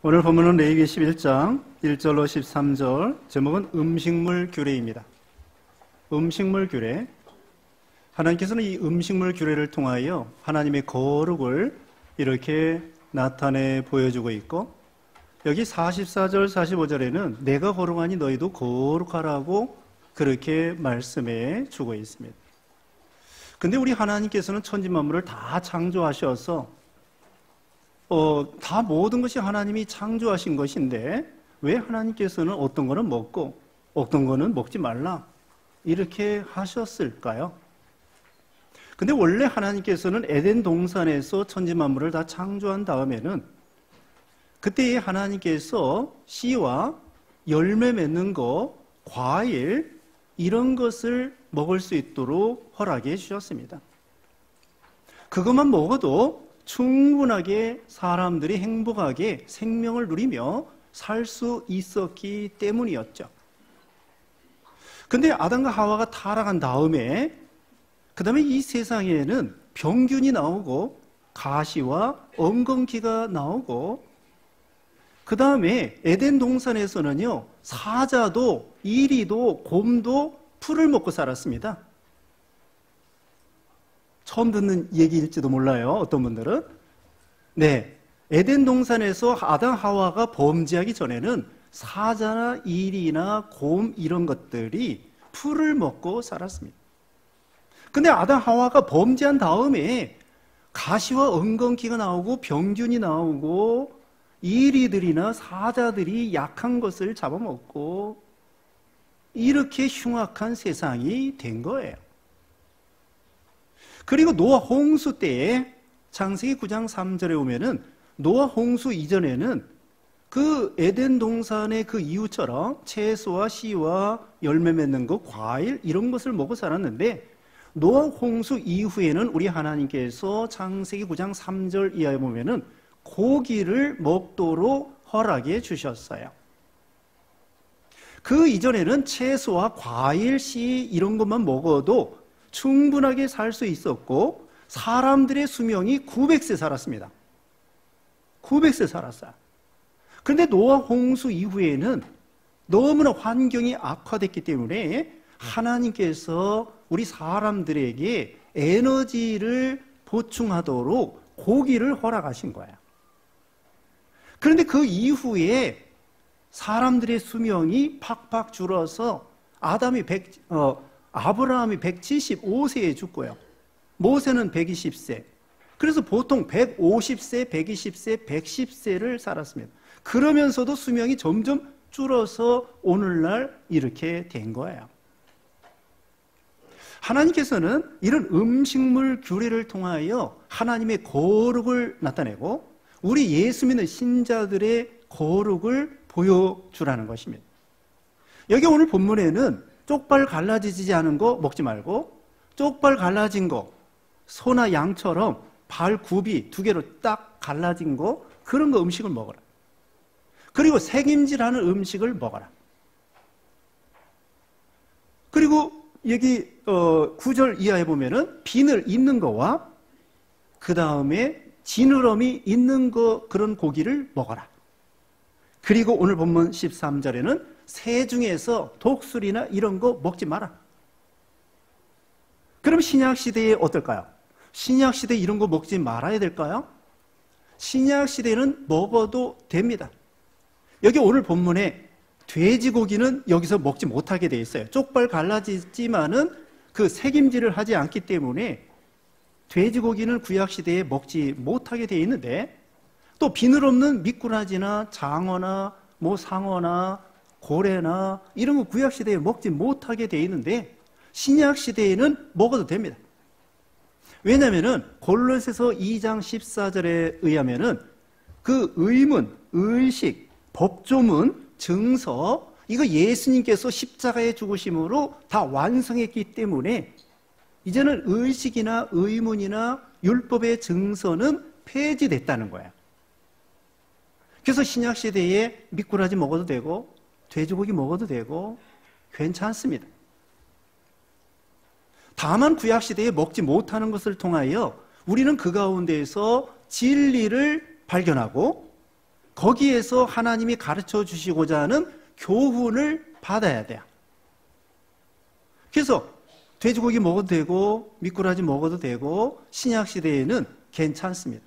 오늘 본문은 레위기 11장 1절로 13절, 제목은 음식물 규례입니다. 음식물 규례. 하나님께서는 이 음식물 규례를 통하여 하나님의 거룩을 이렇게 나타내 보여주고 있고, 여기 44절 45절에는 내가 거룩하니 너희도 거룩하라고 그렇게 말씀해 주고 있습니다. 근데 우리 하나님께서는 천지만물을 다 창조하셔서 다 모든 것이 하나님이 창조하신 것인데 왜 하나님께서는 어떤 거는 먹고 어떤 거는 먹지 말라 이렇게 하셨을까요? 근데 원래 하나님께서는 에덴 동산에서 천지만물을 다 창조한 다음에는 그때에 하나님께서 씨와 열매 맺는 거, 과일 이런 것을 먹을 수 있도록 허락해 주셨습니다. 그것만 먹어도 충분하게 사람들이 행복하게 생명을 누리며 살 수 있었기 때문이었죠. 근데 아담과 하와가 타락한 다음에 그 다음에 이 세상에는 병균이 나오고 가시와 엉겅퀴가 나오고, 그 다음에 에덴 동산에서는요 사자도 이리도 곰도 풀을 먹고 살았습니다. 처음 듣는 얘기일지도 몰라요, 어떤 분들은. 네, 에덴 동산에서 아담 하와가 범죄하기 전에는 사자나 이리나 곰 이런 것들이 풀을 먹고 살았습니다. 근데 아담 하와가 범죄한 다음에 가시와 엉겅퀴가 나오고 병균이 나오고 이리들이나 사자들이 약한 것을 잡아먹고 이렇게 흉악한 세상이 된 거예요. 그리고 노아 홍수 때에 창세기 9장 3절에 보면은 노아 홍수 이전에는 그 에덴 동산의 그 이유처럼 채소와 씨와 열매 맺는 것, 과일 이런 것을 먹고 살았는데, 노아 홍수 이후에는 우리 하나님께서 창세기 9장 3절 이하에 보면은 고기를 먹도록 허락해 주셨어요. 그 이전에는 채소와 과일, 씨 이런 것만 먹어도 충분하게 살 수 있었고 사람들의 수명이 900세 살았습니다. 900세 살았어요. 그런데 노아 홍수 이후에는 너무나 환경이 악화됐기 때문에 하나님께서 우리 사람들에게 에너지를 보충하도록 고기를 허락하신 거예요. 그런데 그 이후에 사람들의 수명이 팍팍 줄어서 아브라함이 175세에 죽고요. 모세는 120세. 그래서 보통 150세, 120세, 110세를 살았습니다. 그러면서도 수명이 점점 줄어서 오늘날 이렇게 된 거예요. 하나님께서는 이런 음식물 규례를 통하여 하나님의 거룩을 나타내고 우리 예수 믿는 신자들의 거룩을 보여주라는 것입니다. 여기 오늘 본문에는 쪽발 갈라지지 않은 거 먹지 말고, 쪽발 갈라진 거, 소나 양처럼 발 굽이 두 개로 딱 갈라진 거, 그런 거 음식을 먹어라. 그리고 색임질하는 음식을 먹어라. 그리고 여기 9절 이하에 보면은 비늘 있는 거와 그 다음에 지느러미 있는 거, 그런 고기를 먹어라. 그리고 오늘 본문 13절에는 새 중에서 독수리나 이런 거 먹지 마라. 그럼 신약시대에 어떨까요? 신약시대에 이런 거 먹지 말아야 될까요? 신약시대에는 먹어도 됩니다. 여기 오늘 본문에 돼지고기는 여기서 먹지 못하게 돼 있어요. 쪽발 갈라지지만은 그 색임질을 하지 않기 때문에 돼지고기는 구약시대에 먹지 못하게 돼 있는데, 또 비늘 없는 미꾸라지나 장어나 뭐 상어나 고래나 이런 거 구약시대에 먹지 못하게 돼 있는데 신약시대에는 먹어도 됩니다. 왜냐하면은 골로새서 2장 14절에 의하면은 그 의문, 의식, 법조문, 증서 이거 예수님께서 십자가에 죽으심으로 다 완성했기 때문에 이제는 의식이나 의문이나 율법의 증서는 폐지됐다는 거예요. 그래서 신약시대에 미꾸라지 먹어도 되고 돼지고기 먹어도 되고 괜찮습니다. 다만 구약시대에 먹지 못하는 것을 통하여 우리는 그 가운데에서 진리를 발견하고 거기에서 하나님이 가르쳐 주시고자 하는 교훈을 받아야 돼요. 그래서 돼지고기 먹어도 되고 미꾸라지 먹어도 되고 신약시대에는 괜찮습니다.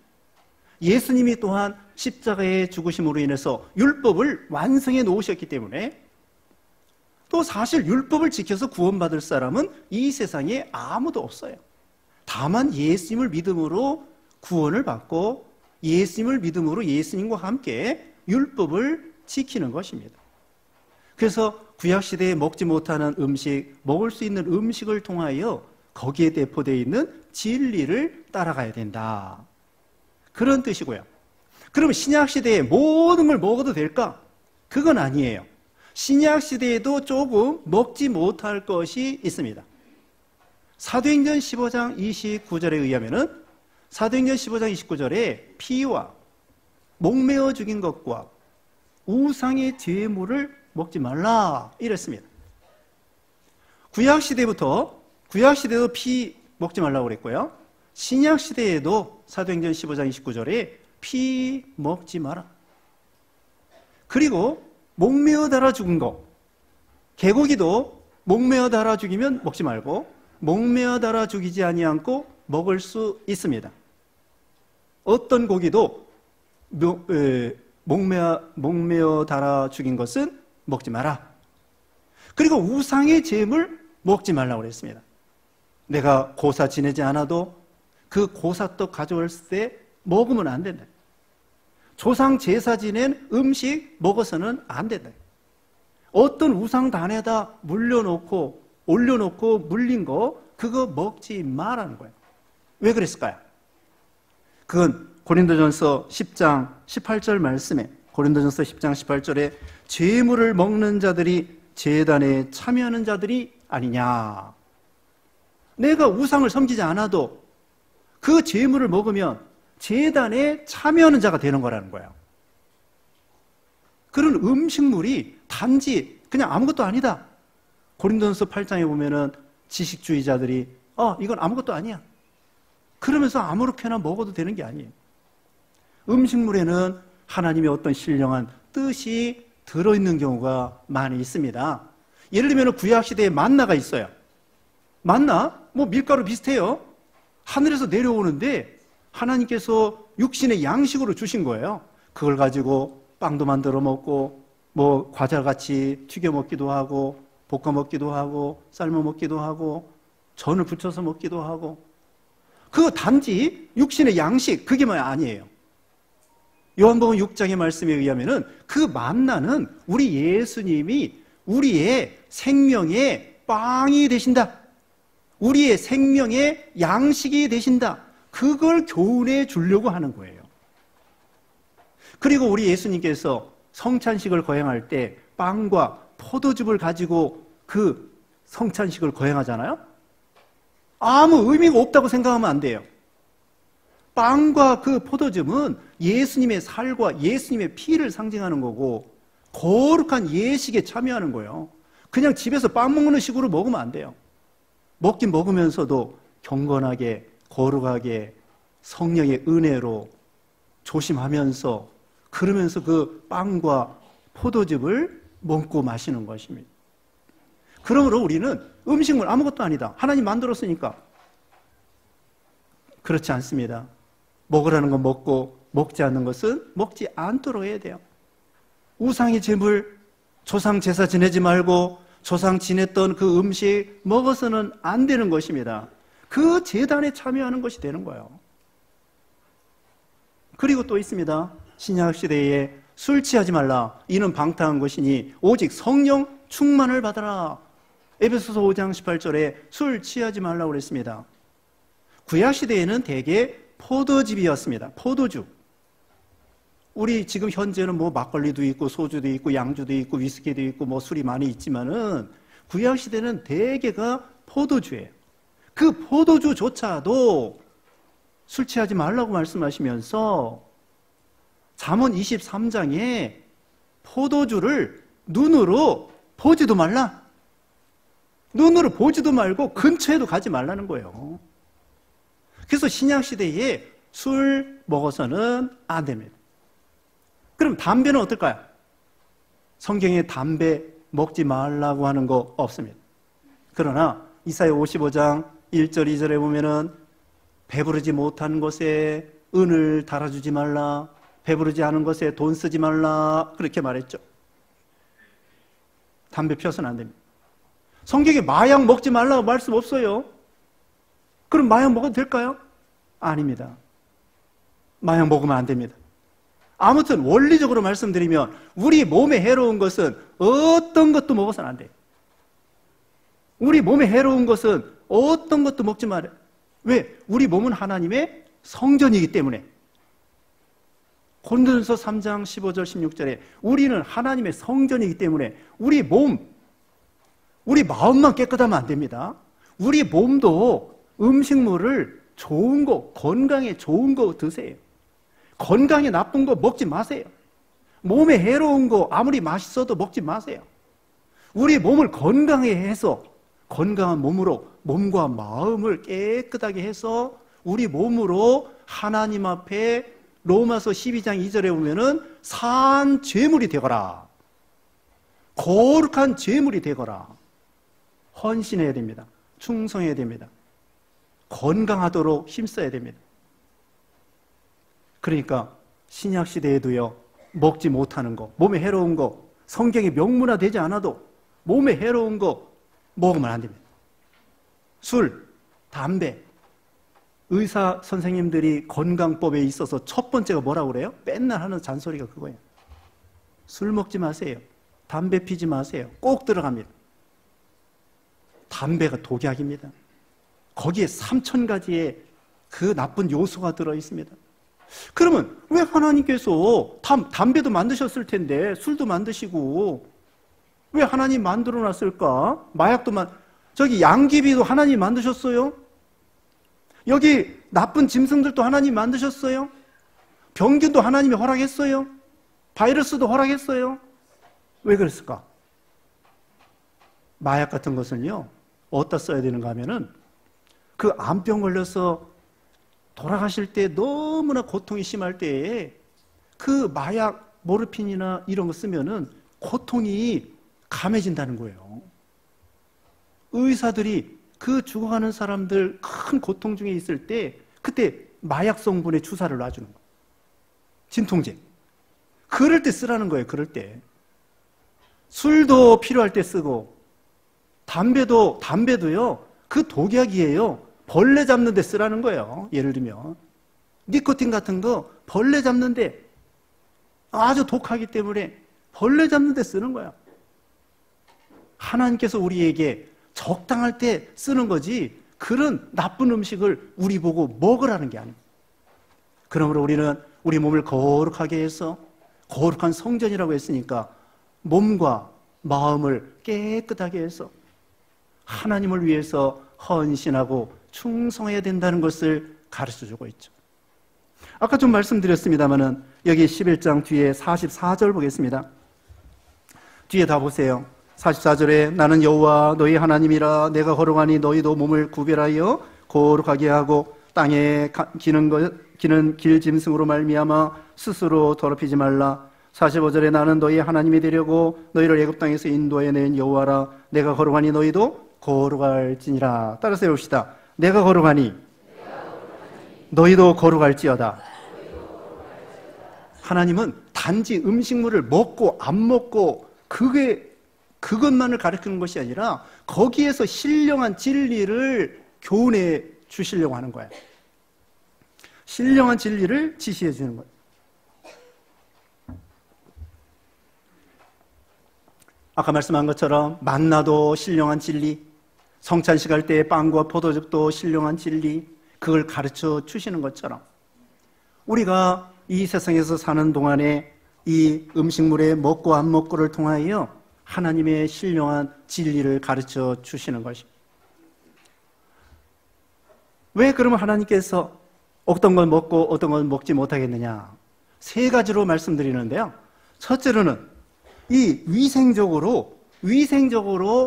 예수님이 또한 십자가의 죽으심으로 인해서 율법을 완성해 놓으셨기 때문에 또 사실 율법을 지켜서 구원받을 사람은 이 세상에 아무도 없어요. 다만 예수님을 믿음으로 구원을 받고 예수님을 믿음으로 예수님과 함께 율법을 지키는 것입니다. 그래서 구약시대에 먹지 못하는 음식, 먹을 수 있는 음식을 통하여 거기에 내포되어 있는 진리를 따라가야 된다. 그런 뜻이고요. 그러면 신약시대에 모든 걸 먹어도 될까? 그건 아니에요. 신약시대에도 조금 먹지 못할 것이 있습니다. 사도행전 15장 29절에 의하면은 사도행전 15장 29절에 피와 목매어 죽인 것과 우상의 제물을 먹지 말라 이랬습니다. 구약시대도 피 먹지 말라고 그랬고요. 신약시대에도 사도행전 15장 29절에 피 먹지 마라. 그리고 목매어 달아 죽은 거, 개고기도 목매어 달아 죽이면 먹지 말고 목매어 달아 죽이지 아니하고 먹을 수 있습니다. 어떤 고기도 목매어 달아 죽인 것은 먹지 마라. 그리고 우상의 제물 먹지 말라고 그랬습니다. 내가 고사 지내지 않아도 그 고사떡 가져왔을 때 먹으면 안 된다. 조상 제사 지낸 음식 먹어서는 안 된다. 어떤 우상단에다 올려놓고 물린 거 그거 먹지 말라는 거예요. 왜 그랬을까요? 그건 고린도전서 10장 18절 말씀에 고린도전서 10장 18절에 제물을 먹는 자들이 제단에 참여하는 자들이 아니냐. 내가 우상을 섬기지 않아도 그 제물을 먹으면 제단에 참여하는 자가 되는 거라는 거예요. 그런 음식물이 단지 그냥 아무것도 아니다. 고린도전서 8장에 보면은 지식주의자들이 이건 아무것도 아니야. 그러면서 아무렇게나 먹어도 되는 게 아니에요. 음식물에는 하나님의 어떤 신령한 뜻이 들어있는 경우가 많이 있습니다. 예를 들면 구약시대에 만나가 있어요. 만나? 밀가루 비슷해요. 하늘에서 내려오는데 하나님께서 육신의 양식으로 주신 거예요. 그걸 가지고 빵도 만들어 먹고 과자같이 튀겨 먹기도 하고 볶아 먹기도 하고 삶아 먹기도 하고 전을 부쳐서 먹기도 하고 그거 단지 육신의 양식 그게 아니에요. 요한복음 6장의 말씀에 의하면은 그 만나는 우리 예수님이 우리의 생명의 빵이 되신다. 우리의 생명의 양식이 되신다. 그걸 교훈해 주려고 하는 거예요. 그리고 우리 예수님께서 성찬식을 거행할 때 빵과 포도즙을 가지고 그 성찬식을 거행하잖아요. 아무 의미가 없다고 생각하면 안 돼요. 빵과 그 포도즙은 예수님의 살과 예수님의 피를 상징하는 거고 거룩한 예식에 참여하는 거예요. 그냥 집에서 빵 먹는 식으로 먹으면 안 돼요. 먹긴 먹으면서도 경건하게 거룩하게 성령의 은혜로 조심하면서 그러면서 그 빵과 포도즙을 먹고 마시는 것입니다. 그러므로 우리는 음식물 아무것도 아니다. 하나님 만들었으니까. 그렇지 않습니다. 먹으라는 건 먹고 먹지 않는 것은 먹지 않도록 해야 돼요. 우상의 제물, 조상 제사 지내지 말고 조상 지냈던 그 음식 먹어서는 안 되는 것입니다. 그 제단에 참여하는 것이 되는 거예요. 그리고 또 있습니다. 신약시대에 술 취하지 말라. 이는 방탕한 것이니 오직 성령 충만을 받아라. 에베소서 5장 18절에 술 취하지 말라고 그랬습니다. 구약시대에는 대개 포도즙이었습니다. 포도주. 우리 지금 현재는 막걸리도 있고 소주도 있고 양주도 있고 위스키도 있고 술이 많이 있지만은 구약시대는 대개가 포도주예요. 그 포도주조차도 술 취하지 말라고 말씀하시면서 잠언 23장에 포도주를 눈으로 보지도 말라. 눈으로 보지도 말고 근처에도 가지 말라는 거예요. 그래서 신약시대에 술 먹어서는 안 됩니다. 그럼 담배는 어떨까요? 성경에 담배 먹지 말라고 하는 거 없습니다. 그러나 이사야 55장 1절 2절에 보면은 배부르지 못한 것에 은을 달아주지 말라, 배부르지 않은 것에 돈 쓰지 말라, 그렇게 말했죠. 담배 피워서는 안 됩니다. 성경에 마약 먹지 말라고 말씀 없어요. 그럼 마약 먹어도 될까요? 아닙니다. 마약 먹으면 안 됩니다. 아무튼 원리적으로 말씀드리면 우리 몸에 해로운 것은 어떤 것도 먹어서는 안 돼요. 우리 몸에 해로운 것은 어떤 것도 먹지 말아요. 왜? 우리 몸은 하나님의 성전이기 때문에. 고린도전서 3장 15절 16절에 우리는 하나님의 성전이기 때문에 우리 몸, 우리 마음만 깨끗하면 안 됩니다. 우리 몸도 음식물을 좋은 거, 건강에 좋은 거 드세요. 건강에 나쁜 거 먹지 마세요. 몸에 해로운 거 아무리 맛있어도 먹지 마세요. 우리 몸을 건강하게 해서 건강한 몸으로 몸과 마음을 깨끗하게 해서 우리 몸으로 하나님 앞에 로마서 12장 2절에 보면은 산 제물이 되거라, 거룩한 제물이 되거라. 헌신해야 됩니다. 충성해야 됩니다. 건강하도록 힘써야 됩니다. 그러니까 신약 시대에도요, 먹지 못하는 거, 몸에 해로운 거, 성경에 명문화되지 않아도 몸에 해로운 거 먹으면 안 됩니다. 술, 담배. 의사 선생님들이 건강법에 있어서 첫 번째가 뭐라고 그래요? 맨날 하는 잔소리가 그거예요. 술 먹지 마세요. 담배 피지 마세요. 꼭 들어갑니다. 담배가 독약입니다. 거기에 3,000가지의 그 나쁜 요소가 들어있습니다. 그러면 왜 하나님께서 담배도 만드셨을 텐데 술도 만드시고 왜 하나님 만들어 놨을까? 마약도 저기 양귀비도 하나님 만드셨어요? 여기 나쁜 짐승들도 하나님 만드셨어요? 병균도 하나님이 허락했어요? 바이러스도 허락했어요? 왜 그랬을까? 마약 같은 것은요, 어디다 써야 되는가 하면은 그 암병 걸려서 돌아가실 때 너무나 고통이 심할 때에 그 마약, 모르핀이나 이런 거 쓰면은 고통이 감해진다는 거예요. 의사들이 그 죽어가는 사람들 큰 고통 중에 있을 때 그때 마약 성분의 주사를 놔주는 거예요. 진통제. 그럴 때 쓰라는 거예요. 그럴 때. 술도 필요할 때 쓰고 담배도요, 그 독약이에요. 벌레 잡는 데 쓰라는 거예요. 예를 들면 니코틴 같은 거 벌레 잡는 데 아주 독하기 때문에 벌레 잡는 데 쓰는 거야. 하나님께서 우리에게 적당할 때 쓰는 거지 그런 나쁜 음식을 우리 보고 먹으라는 게 아닙니다. 그러므로 우리는 우리 몸을 거룩하게 해서 거룩한 성전이라고 했으니까 몸과 마음을 깨끗하게 해서 하나님을 위해서 헌신하고 충성해야 된다는 것을 가르쳐주고 있죠. 아까 좀 말씀드렸습니다마는 여기 11장 뒤에 44절 보겠습니다. 뒤에 다 보세요. 44절에 나는 여호와 너희 하나님이라 내가 거룩하니 너희도 몸을 구별하여 거룩하게 하고 땅에 기는 길 짐승으로 말미암아 스스로 더럽히지 말라. 45절에 나는 너희 하나님이 되려고 너희를 애굽 땅에서 인도해낸 여호와라. 내가 거룩하니 너희도 거룩할지니라. 따라서 해봅시다. 내가 거룩하니 너희도 거룩할지어다. 하나님은 단지 음식물을 먹고 안 먹고 그것만을 가르치는 것이 아니라 거기에서 신령한 진리를 교훈해 주시려고 하는 거예요. 신령한 진리를 지시해 주는 거예요. 아까 말씀한 것처럼 만나도 신령한 진리, 성찬식 할 때 빵과 포도즙도 신령한 진리, 그걸 가르쳐 주시는 것처럼 우리가 이 세상에서 사는 동안에 이 음식물의 먹고 안 먹고를 통하여 하나님의 신령한 진리를 가르쳐 주시는 것입니다. 왜 그러면 하나님께서 어떤 걸 먹고 어떤 걸 먹지 못하겠느냐? 세 가지로 말씀드리는데요. 첫째로는 이 위생적으로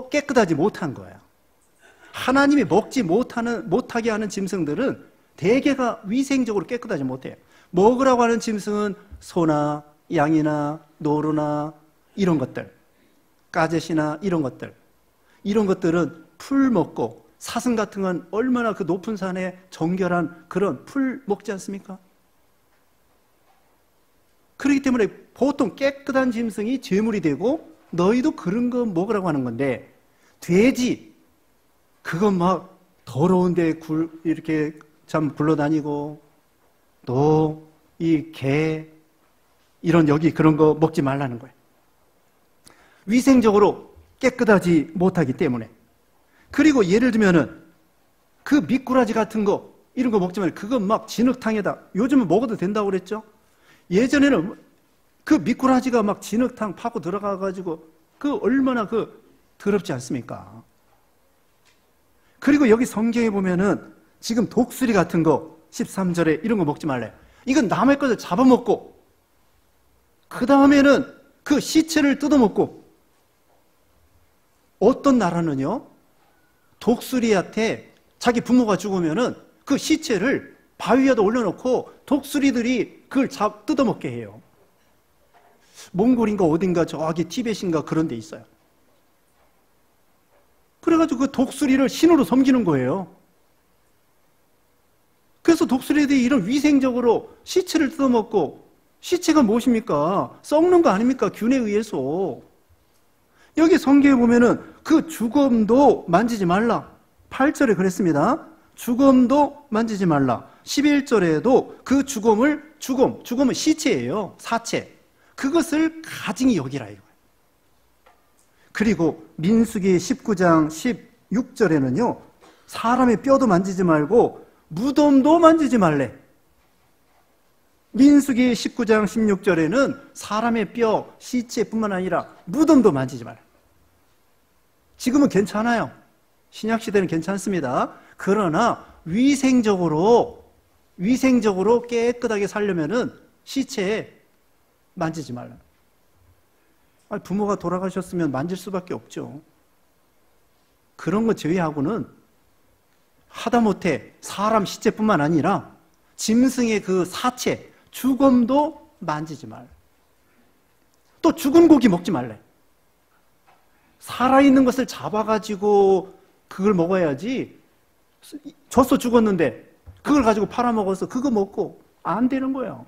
깨끗하지 못한 거예요. 하나님이 먹지 못하게 하는 짐승들은 대개가 위생적으로 깨끗하지 못해요. 먹으라고 하는 짐승은 소나 양이나 노루나 이런 것들, 까젯이나 이런 것들은 풀 먹고, 사슴 같은 건 얼마나 그 높은 산에 정결한 그런 풀 먹지 않습니까? 그렇기 때문에 보통 깨끗한 짐승이 제물이 되고 너희도 그런 거 먹으라고 하는 건데, 돼지 그건 막 더러운데 이렇게 참 굴러다니고, 또 이 개 이런 여기 그런 거 먹지 말라는 거예요. 위생적으로 깨끗하지 못하기 때문에. 그리고 예를 들면은 그 미꾸라지 같은 거 이런 거 먹지 말고, 그건 막 진흙탕에다, 요즘은 먹어도 된다고 그랬죠? 예전에는 그 미꾸라지가 막 진흙탕 파고 들어가가지고 그 얼마나 그 더럽지 않습니까? 그리고 여기 성경에 보면은 지금 독수리 같은 거 13절에 이런 거 먹지 말래요. 이건 남의 것을 잡아먹고, 그 다음에는 그 시체를 뜯어먹고, 어떤 나라는요, 독수리한테 자기 부모가 죽으면은 그 시체를 바위 위에다 올려놓고 독수리들이 그걸 뜯어먹게 해요. 몽골인가 어딘가 저기 티벳인가 그런 데 있어요. 그래가지고 그 독수리를 신으로 섬기는 거예요. 그래서 독수리들이 이런 위생적으로 시체를 뜯어먹고, 시체가 무엇입니까? 썩는 거 아닙니까? 균에 의해서. 여기 성경에 보면은 그 죽음도 만지지 말라. 8절에 그랬습니다. 죽음도 만지지 말라. 11절에도 그 죽음은 시체예요. 사체. 그것을 가증히 여기라 이거예요. 그리고 민수기 19장 16절에는요, 사람의 뼈도 만지지 말고 무덤도 만지지 말래. 민수기 19장 16절에는 사람의 뼈, 시체뿐만 아니라 무덤도 만지지 말래. 지금은 괜찮아요. 신약시대는 괜찮습니다. 그러나 위생적으로 깨끗하게 살려면은 시체에 만지지 말라. 부모가 돌아가셨으면 만질 수밖에 없죠. 그런 거 제외하고는 하다못해 사람 시체뿐만 아니라 짐승의 그 사체, 죽음도 만지지 말라. 또 죽은 고기 먹지 말래. 살아있는 것을 잡아가지고 그걸 먹어야지. 젖소 죽었는데 그걸 가지고 팔아먹어서 그거 먹고 안 되는 거예요.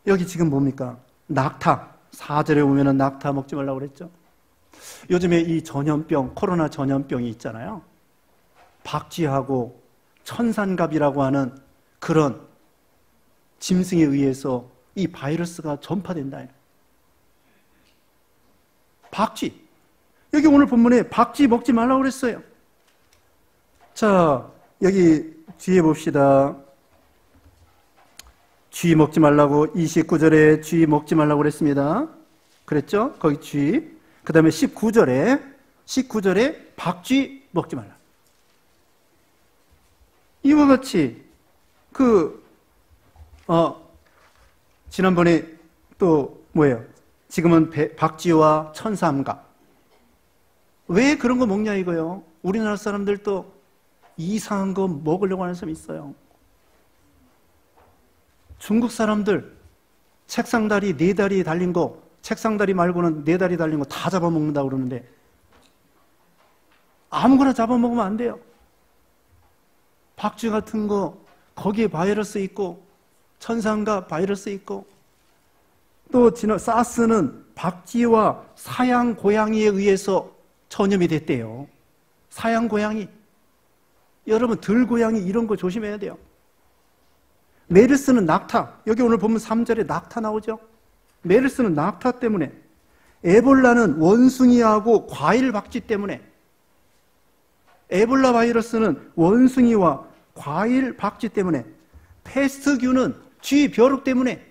여기 지금 뭡니까? 낙타. 4절에 보면은 낙타 먹지 말라고 그랬죠. 요즘에 이 전염병, 코로나 전염병이 있잖아요. 박쥐하고 천산갑이라고 하는 그런 짐승에 의해서 이 바이러스가 전파된다. 박쥐. 여기 오늘 본문에 박쥐 먹지 말라고 그랬어요. 자, 여기 뒤에 봅시다. 쥐 먹지 말라고 29절에 쥐 먹지 말라고 그랬습니다. 그랬죠? 거기 쥐. 그 다음에 19절에 박쥐 먹지 말라. 이와 같이 지난번에 또 뭐예요? 지금은 박쥐와 천삼갑. 왜 그런 거 먹냐 이거요? 우리나라 사람들도 이상한 거 먹으려고 하는 사람이 있어요. 중국 사람들 책상다리 4다리 달린 거, 책상다리 말고는 4다리 달린 거 다 잡아먹는다고 그러는데 아무거나 잡아먹으면 안 돼요. 박쥐 같은 거 거기에 바이러스 있고, 천상갑 바이러스 있고, 또 사스는 박쥐와 사양 고양이에 의해서 전염이 됐대요. 사양 고양이. 여러분 들고양이 이런 거 조심해야 돼요. 메르스는 낙타. 여기 오늘 보면 3절에 낙타 나오죠. 메르스는 낙타 때문에. 에볼라는 원숭이하고 과일 박쥐 때문에. 에볼라 바이러스는 원숭이와 과일 박쥐 때문에. 패스트균은 쥐 벼룩 때문에.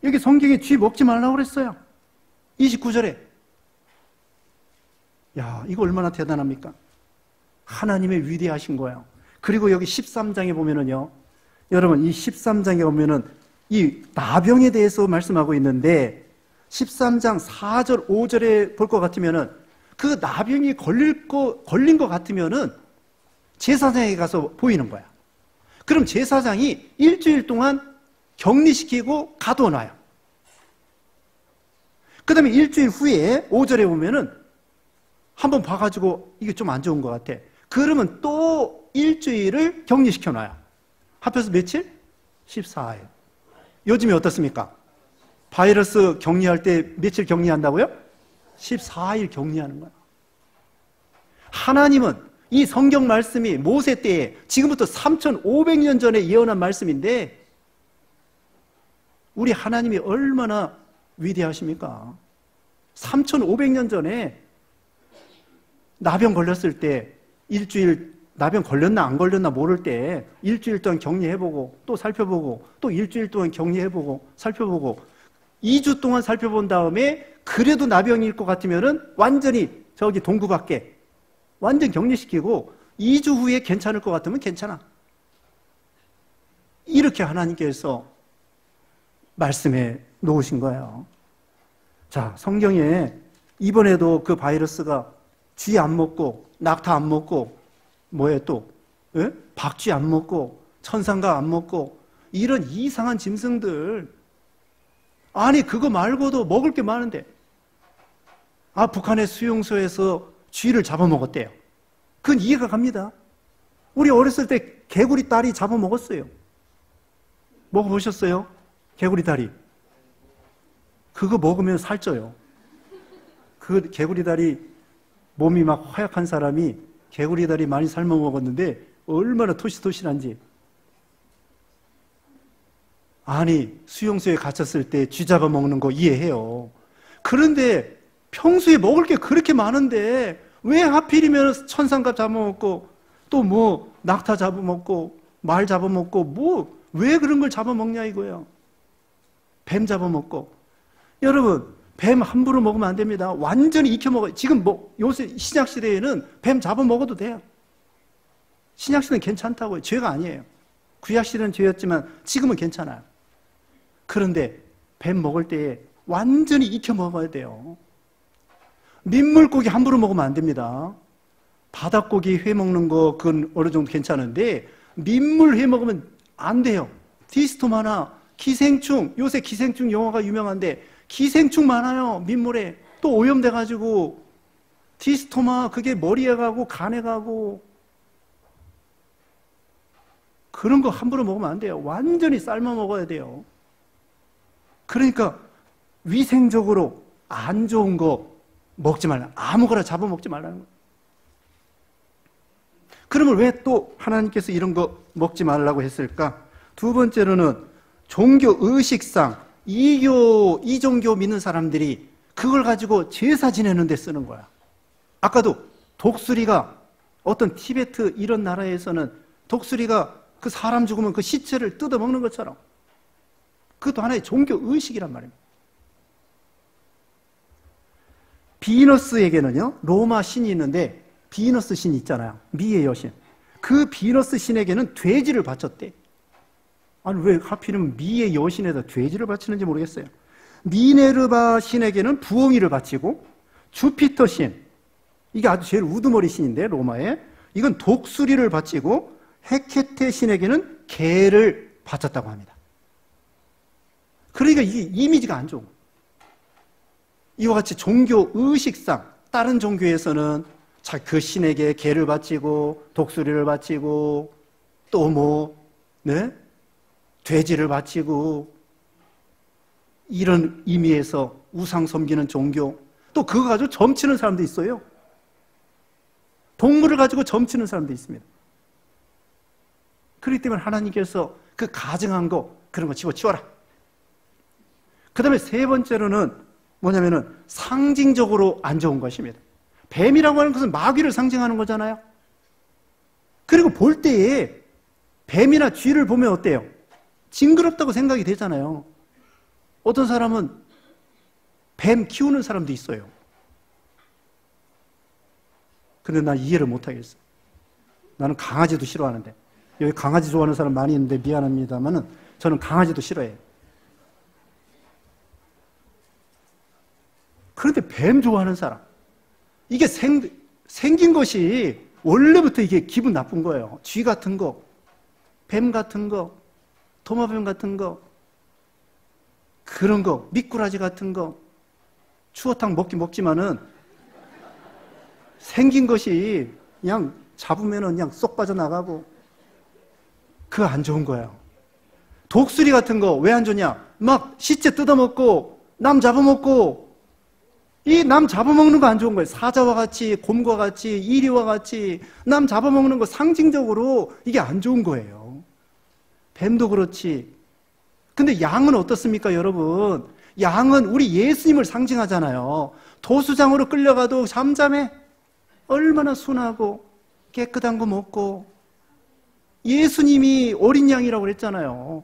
여기 성경에 쥐 먹지 말라고 그랬어요. 29절에. 야, 이거 얼마나 대단합니까? 하나님의 위대하신 거예요. 그리고 여기 13장에 보면은요, 여러분 이 13장에 보면은 이 나병에 대해서 말씀하고 있는데 13장 4절 5절에 볼 것 같으면은 그 나병이 걸린 것 같으면은 제사장에 가서 보이는 거야. 그럼 제사장이 일주일 동안 격리시키고 가둬놔요. 그 다음에 일주일 후에 5절에 보면은 한번 봐가지고 이게 좀 안 좋은 것 같아. 그러면 또 일주일을 격리시켜 놔요. 합해서 며칠? 14일. 요즘에 어떻습니까? 바이러스 격리할 때 며칠 격리한다고요? 14일 격리하는 거야. 하나님은 이 성경 말씀이 모세 때에 지금부터 3,500년 전에 예언한 말씀인데 우리 하나님이 얼마나 위대하십니까? 3,500년 전에 나병 걸렸을 때 일주일 나병 걸렸나 안 걸렸나 모를 때 일주일 동안 격리해보고 또 살펴보고 또 일주일 동안 격리해보고 살펴보고 2주 동안 살펴본 다음에 그래도 나병일 것 같으면은 완전히 저기 동구 밖에 완전 격리시키고 2주 후에 괜찮을 것 같으면 괜찮아. 이렇게 하나님께서 말씀해 놓으신 거예요. 자, 성경에 이번에도 그 바이러스가 쥐 안 먹고 낙타 안 먹고 뭐에 또 박쥐 안 먹고 천상가 안 먹고 이런 이상한 짐승들 아니 그거 말고도 먹을 게 많은데 북한의 수용소에서 쥐를 잡아먹었대요. 그건 이해가 갑니다. 우리 어렸을 때 개구리 다리 잡아먹었어요. 먹어보셨어요? 개구리 다리. 그거 먹으면 살쪄요. 그 개구리 다리 몸이 막 허약한 사람이 개구리 다리 많이 삶아 먹었는데 얼마나 토실토실한지. 아니 수용소에 갇혔을 때 쥐 잡아먹는 거 이해해요. 그런데 평소에 먹을 게 그렇게 많은데 왜 하필이면 천상갑 잡아먹고 또 뭐 낙타 잡아먹고 말 잡아먹고 뭐 왜 그런 걸 잡아먹냐 이거예요. 뱀 잡아먹고. 여러분 뱀 함부로 먹으면 안 됩니다. 완전히 익혀 먹어요. 지금 뭐 요새 신약 시대에는 뱀 잡아먹어도 돼요. 신약 시대는 괜찮다고요. 죄가 아니에요. 구약 시대는 죄였지만 지금은 괜찮아요. 그런데 뱀 먹을 때 완전히 익혀 먹어야 돼요. 민물고기 함부로 먹으면 안 됩니다. 바닷고기 회 먹는 거 그건 어느 정도 괜찮은데 민물 회 먹으면 안 돼요. 디스토마나 기생충, 요새 기생충 영화가 유명한데 기생충 많아요. 민물에 또 오염돼가지고 디스토마 그게 머리에 가고 간에 가고 그런 거 함부로 먹으면 안 돼요. 완전히 삶아 먹어야 돼요. 그러니까 위생적으로 안 좋은 거 먹지 말라. 아무거나 잡아먹지 말라는 거예요. 그러면 왜 또 하나님께서 이런 거 먹지 말라고 했을까? 두 번째로는 종교 의식상 이종교 믿는 사람들이 그걸 가지고 제사 지내는 데 쓰는 거야. 아까도 독수리가 어떤 티베트 이런 나라에서는 독수리가 그 사람 죽으면 그 시체를 뜯어먹는 것처럼 그것도 하나의 종교 의식이란 말입니다. 비너스에게는요, 로마 신이 있는데 비너스 신 있잖아요. 미의 여신. 그 비너스 신에게는 돼지를 바쳤대. 아니 왜 하필이면 미의 여신에다 돼지를 바치는지 모르겠어요. 미네르바 신에게는 부엉이를 바치고 주피터 신, 이게 아주 제일 우두머리 신인데 로마에 이건 독수리를 바치고 헤케테 신에게는 개를 바쳤다고 합니다. 그러니까 이게 이미지가 안 좋은 거예요. 이와 같이 종교 의식상 다른 종교에서는 그 신에게 개를 바치고 독수리를 바치고 또 뭐 돼지를 바치고 이런 의미에서 우상 섬기는 종교, 또 그거 가지고 점치는 사람도 있어요. 동물을 가지고 점치는 사람도 있습니다. 그렇기 때문에 하나님께서 그 가증한 거 그런 거 집어치워라. 그 다음에 세 번째로는 뭐냐면은 상징적으로 안 좋은 것입니다. 뱀이라고 하는 것은 마귀를 상징하는 거잖아요. 그리고 볼 때에 뱀이나 쥐를 보면 어때요? 징그럽다고 생각이 되잖아요. 어떤 사람은 뱀 키우는 사람도 있어요. 근데 난 이해를 못하겠어. 나는 강아지도 싫어하는데. 여기 강아지 좋아하는 사람 많이 있는데 미안합니다만은 저는 강아지도 싫어해요. 그런데 뱀 좋아하는 사람, 이게 생긴 것이 원래부터 이게 기분 나쁜 거예요. 쥐 같은 거, 뱀 같은 거, 도마뱀 같은 거, 그런 거, 미꾸라지 같은 거, 추어탕 먹긴 먹지만은 생긴 것이 그냥 잡으면은 그냥 쏙 빠져나가고 그거 안 좋은 거예요. 독수리 같은 거 왜 안 좋냐? 막 시체 뜯어먹고 남 잡아먹고 이 남 잡아먹는 거 안 좋은 거예요. 사자와 같이 곰과 같이 이리와 같이 남 잡아먹는 거 상징적으로 이게 안 좋은 거예요. 뱀도 그렇지. 근데 양은 어떻습니까, 여러분? 양은 우리 예수님을 상징하잖아요. 도수장으로 끌려가도 잠잠해. 얼마나 순하고 깨끗한 거 먹고 예수님이 어린 양이라고 그랬잖아요.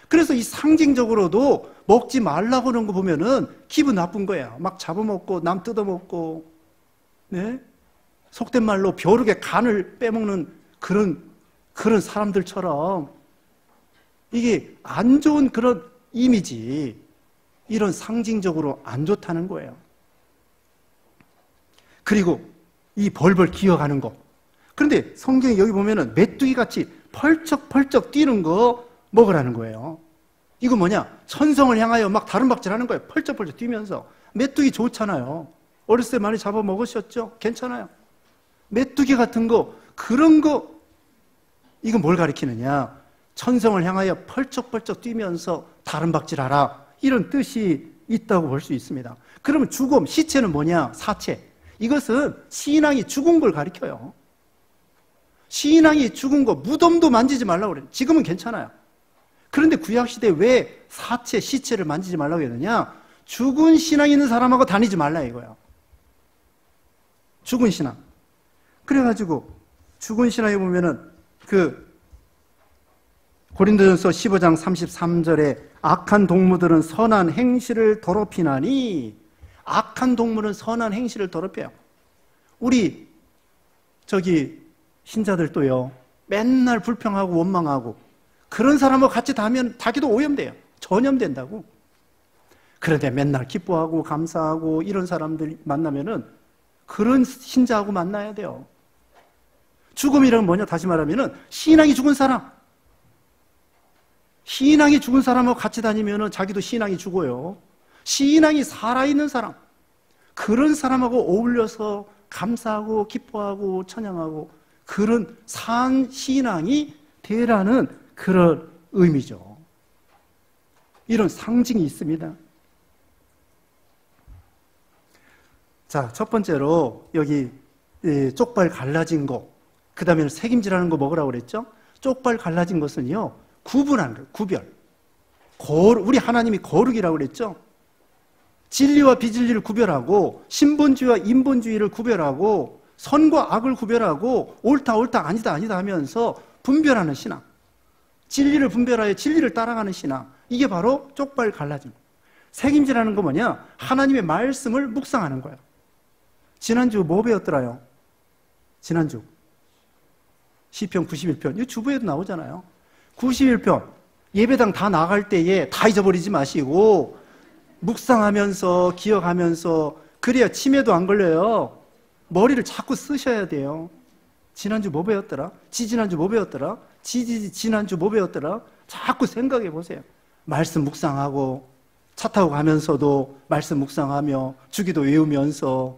그래서 이 상징적으로도 먹지 말라고 그러는 거 보면은 기분 나쁜 거야. 막 잡아먹고 남 뜯어먹고, 네? 속된 말로 벼룩의 간을 빼먹는 그런 사람들처럼 이게 안 좋은 그런 이미지, 이런 상징적으로 안 좋다는 거예요. 그리고 이 벌벌 기어가는 거. 그런데 성경에 여기 보면은 메뚜기 같이 펄쩍펄쩍 뛰는 거 먹으라는 거예요. 이거 뭐냐? 천성을 향하여 막 다름박질 하는 거예요. 펄쩍펄쩍 뛰면서. 메뚜기 좋잖아요. 어렸을 때 많이 잡아 먹으셨죠? 괜찮아요. 메뚜기 같은 거, 그런 거, 이건 뭘 가리키느냐? 천성을 향하여 펄쩍펄쩍 뛰면서 다름박질하라. 이런 뜻이 있다고 볼 수 있습니다. 그러면 죽음, 시체는 뭐냐? 사체. 이것은 신앙이 죽은 걸 가리켜요. 신앙이 죽은 거, 무덤도 만지지 말라고 그래요. 지금은 괜찮아요. 그런데 구약시대에 왜 사체, 시체를 만지지 말라고 했느냐? 죽은 신앙 있는 사람하고 다니지 말라 이거예요. 죽은 신앙. 그래가지고 죽은 신앙에 보면은 고린도전서 15장 33절에 악한 동무들은 선한 행실을 더럽히나니, 악한 동물은 선한 행실을 더럽혀요. 우리 신자들도요, 맨날 불평하고 원망하고 그런 사람하고 같이 다면 자기도 오염돼요. 전염된다고. 그런데 맨날 기뻐하고 감사하고 이런 사람들 만나면은 그런 신자하고 만나야 돼요. 죽음이란 뭐냐? 다시 말하면은 신앙이 죽은 사람. 신앙이 죽은 사람하고 같이 다니면은 자기도 신앙이 죽어요. 신앙이 살아있는 사람. 그런 사람하고 어울려서 감사하고 기뻐하고 찬양하고 그런 산 신앙이 되라는 그런 의미죠. 이런 상징이 있습니다. 자, 첫 번째로 여기 쪽발 갈라진 거, 그 다음에 색임질하는 거 먹으라고 그랬죠? 쪽발 갈라진 것은요, 구분하는 거예요. 구별. 우리 하나님이 거룩이라고 그랬죠? 진리와 비진리를 구별하고 신본주의와 인본주의를 구별하고 선과 악을 구별하고 옳다 아니다 하면서 분별하는 신앙, 진리를 분별하여 진리를 따라가는 신앙, 이게 바로 쪽발 갈라짐. 색임질하는 거 뭐냐? 하나님의 말씀을 묵상하는 거예요. 지난주 뭐 배웠더라요? 지난주 시편 91편, 이 주부에도 나오잖아요. 91편 예배당 다 나갈 때에 다 잊어버리지 마시고 묵상하면서 기억하면서, 그래야 치매도 안 걸려요. 머리를 자꾸 쓰셔야 돼요. 지난주 뭐 배웠더라? 지지난주 뭐 배웠더라? 지난주 뭐 배웠더라? 자꾸 생각해 보세요. 말씀 묵상하고 차 타고 가면서도 말씀 묵상하며 주기도 외우면서,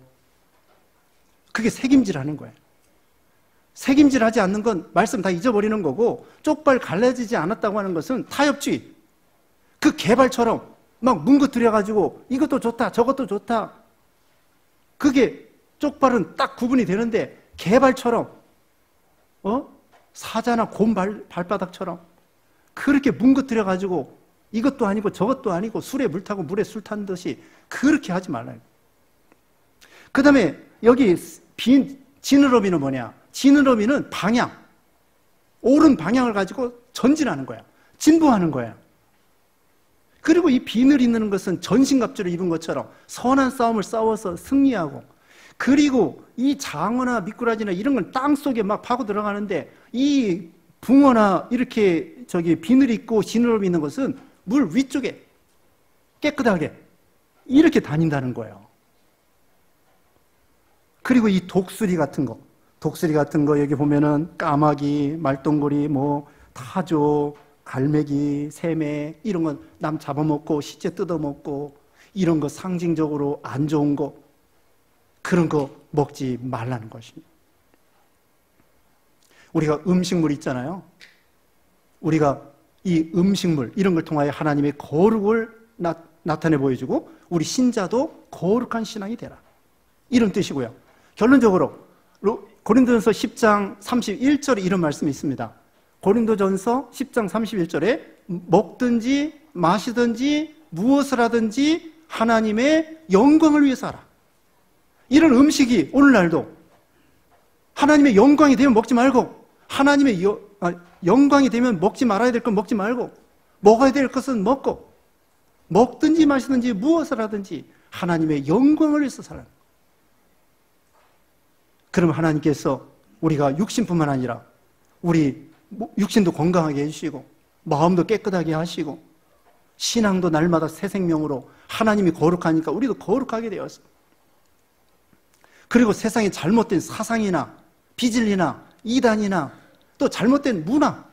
그게 색임질하는 거예요. 색임질하지 않는 건 말씀 다 잊어버리는 거고, 쪽발 갈라지지 않았다고 하는 것은 타협주의. 그 개발처럼 막 뭉그뜨려가지고 이것도 좋다 저것도 좋다, 그게 쪽발은 딱 구분이 되는데 개발처럼 사자나 곰 발바닥처럼 그렇게 뭉그뜨려가지고 이것도 아니고 저것도 아니고 술에 물 타고 물에 술 탄 듯이 그렇게 하지 말라요. 그 다음에 여기 지느러미는 뭐냐? 지느러미는 방향, 옳은 방향을 가지고 전진하는 거야. 진보하는 거야. 그리고 이 비늘 있는 것은 전신갑주를 입은 것처럼 선한 싸움을 싸워서 승리하고, 그리고 이 장어나 미꾸라지나 이런 건 땅속에 막 파고 들어가는데, 이 붕어나 이렇게 비늘 있고 지느러미 있는 것은 물 위쪽에 깨끗하게 이렇게 다닌다는 거예요. 그리고 이 독수리 같은 거 여기 보면은 까마귀, 말똥거리, 타조, 갈매기, 새매 이런 건 남 잡아먹고 시체 뜯어먹고, 이런 거 상징적으로 안 좋은 거, 그런 거 먹지 말라는 것입니다. 우리가 음식물 있잖아요. 우리가 이 음식물, 이런 걸 통하여 하나님의 거룩을 나타내 보여주고 우리 신자도 거룩한 신앙이 되라, 이런 뜻이고요. 결론적으로 고린도전서 10장 31절에 이런 말씀이 있습니다. 고린도전서 10장 31절에 먹든지 마시든지 무엇을 하든지 하나님의 영광을 위해서 하라. 이런 음식이 오늘날도 하나님의 영광이 되면 먹지 말고, 하나님의 영광이 되면 먹지 말아야 될 건 먹지 말고, 먹어야 될 것은 먹고, 먹든지 마시든지 무엇을 하든지 하나님의 영광을 위해서 살아라. 그럼 하나님께서 우리가 육신뿐만 아니라 우리 육신도 건강하게 해주시고 마음도 깨끗하게 하시고 신앙도 날마다 새 생명으로 하나님이 거룩하니까 우리도 거룩하게 되었어. 그리고 세상의 잘못된 사상이나 비진리나 이단이나 또 잘못된 문화,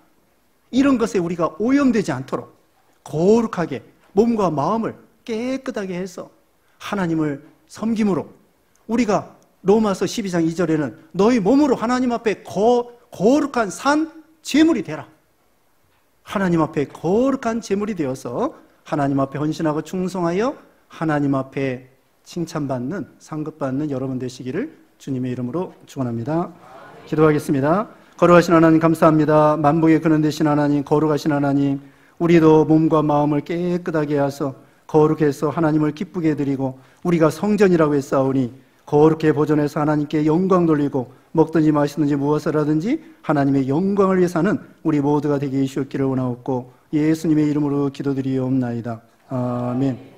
이런 것에 우리가 오염되지 않도록 거룩하게 몸과 마음을 깨끗하게 해서 하나님을 섬김으로, 우리가 로마서 12장 2절에는 너희 몸으로 하나님 앞에 거룩한 산 제물이 되라. 하나님 앞에 거룩한 제물이 되어서 하나님 앞에 헌신하고 충성하여 하나님 앞에 칭찬받는, 상급받는 여러분 되시기를 주님의 이름으로 축원합니다. 기도하겠습니다. 거룩하신 하나님 감사합니다. 만복의 근원 되신 하나님, 거룩하신 하나님, 우리도 몸과 마음을 깨끗하게 하셔서 거룩해서 하나님을 기쁘게 드리고 우리가 성전이라고 했사오니 거룩해 보존해서 하나님께 영광 돌리고 먹든지 마시든지 무엇을 하든지 하나님의 영광을 위해 사는 우리 모두가 되게 해주시기를 원하옵고 예수님의 이름으로 기도드리옵나이다. 아멘.